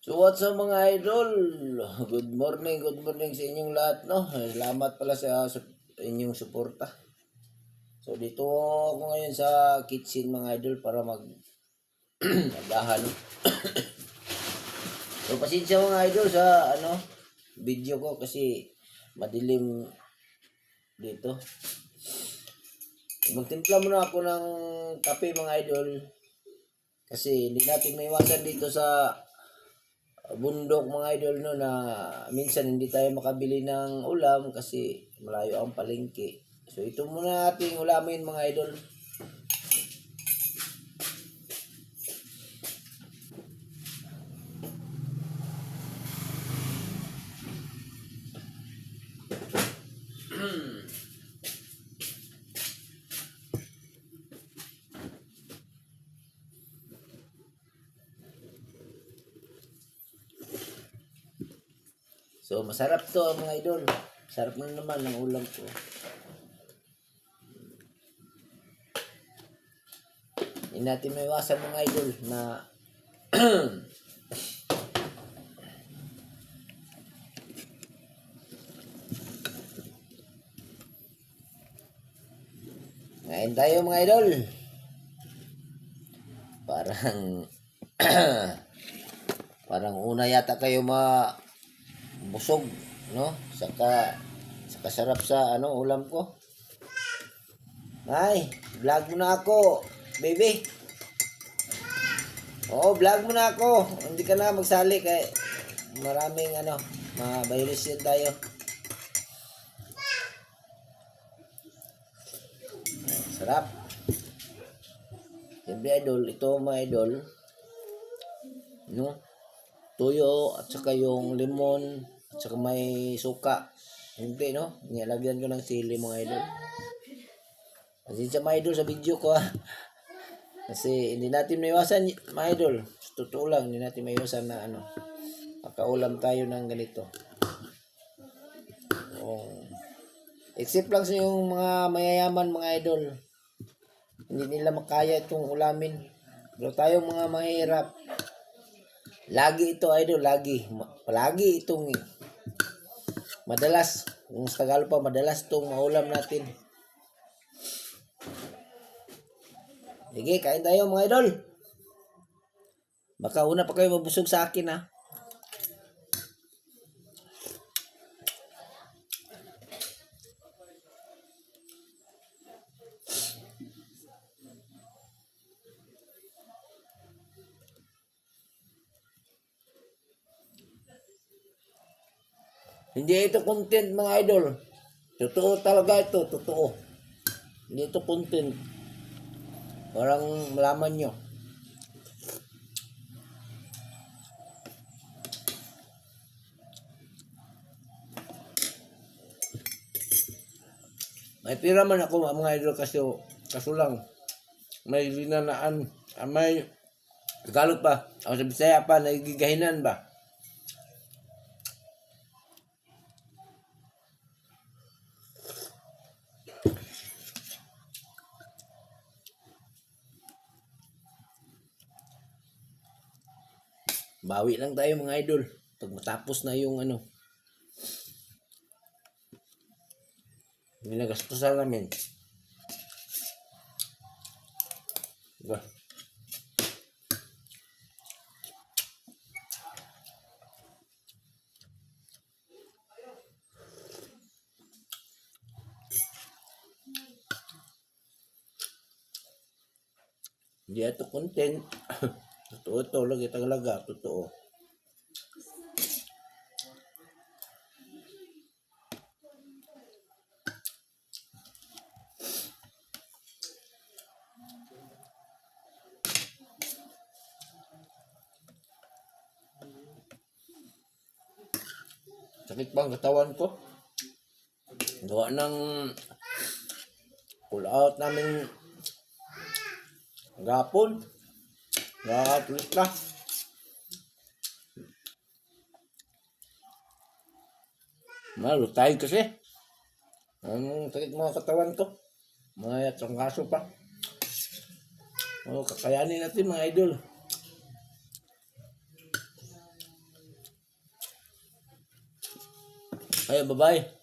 So what's up mga idol? Good morning sa inyong lahat, no? Salamat pala sa inyong suporta. So dito ako ngayon sa kitchen mga idol para magahan. So pasensya mga idol sa video ko kasi madilim dito. Magtimpla muna ako ng kape mga idol kasi hindi natin maiwasan dito sa bundok mga idol, no, na minsan hindi tayo makabili ng ulam kasi malayo ang palengke. So ito muna ating ulamin mga idol. So masarap to mga idol. Sarap na naman ng ulam ko. Hindi natin maiwasan mga idol na ngayon tayo mga idol. Parang una yata kayo busog, no? Saka sarap sa ulam ko. Ay, vlog mo na ako, baby. Oo, vlog mo na ako. Hindi ka na magsali kay maraming ma-virus yun tayo. Sarap. Siyempre idol, ito mga idol, no? Tuyo at saka yung limon at saka may suka. Siyempre, no? Nilagyan ko ng sili mga idol. Pasensya mga idol sa video ko, ha? Kasi hindi natin maiwasan mga idol. Totoo lang, hindi natin maiwasan na makaulam tayo ng ganito. Except lang sa yung mga mayayaman mga idol. Hindi nila makaya itong ulamin. Pero tayong mga mahirap, lagi ito idol, palagi itong madalas, kung sa Tagalog pa, madalas itong maulam natin. Sige, kain tayo mga idol. Baka una pa kayo mabusog sa akin, ha. Hindi ito content mga idol. Totoo talaga ito, totoo. Hindi ito content. Parang malaman nyo. May pira man ako mga idol kaso lang may linanaan, may Tagalog pa, o sa Bisaya pa, nagigahinan ba? Bawi lang tayo mga idol pag matapos na yung ginagastusan namin. Diba? Hindi ito content. Totoo ito, lagi talaga, totoo. Sakit pa ang katawan ko. Gawa ng pull out namin gapon. Nakatulit na. Malutay kasi. Ang sakit mga katawan ko. Mga trangkaso pa. Kakayanin natin mga idol. Ayun, bye-bye.